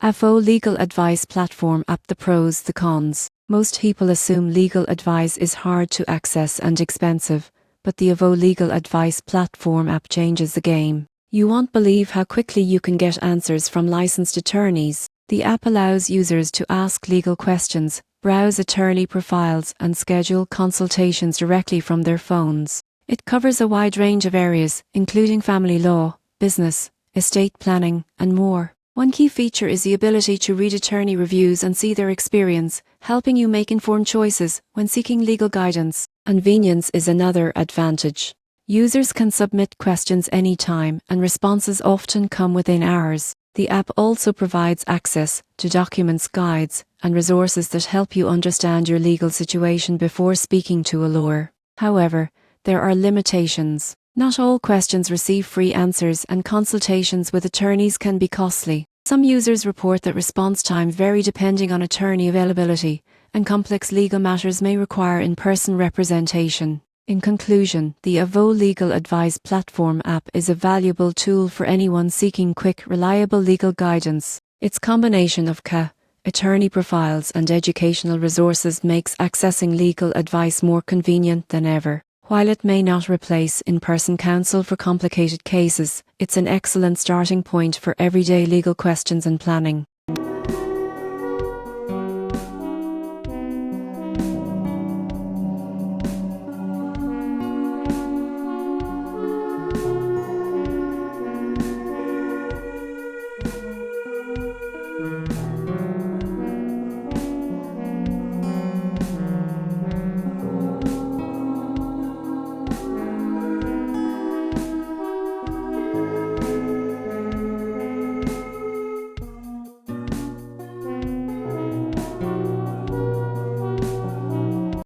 Avvo legal advice platform app. The pros, the cons. Most people assume legal advice is hard to access and expensive, but the Avvo legal advice platform app changes the game. You won't believe how quickly you can get answers from licensed attorneys. The app allows users to ask legal questions, browse attorney profiles, and schedule consultations directly from their phones. It covers a wide range of areas, including family law, business, estate planning, and more. One key feature is the ability to read attorney reviews and see their experience, helping you make informed choices when seeking legal guidance. Convenience is another advantage. Users can submit questions anytime, and responses often come within hours. The app also provides access to documents, guides, and resources that help you understand your legal situation before speaking to a lawyer. However, there are limitations. Not all questions receive free answers, and consultations with attorneys can be costly. Some users report that response times vary depending on attorney availability, and complex legal matters may require in-person representation. In conclusion, the Avvo Legal Advice Platform app is a valuable tool for anyone seeking quick, reliable legal guidance. Its combination of attorney profiles and educational resources makes accessing legal advice more convenient than ever. While it may not replace in-person counsel for complicated cases, it's an excellent starting point for everyday legal questions and planning.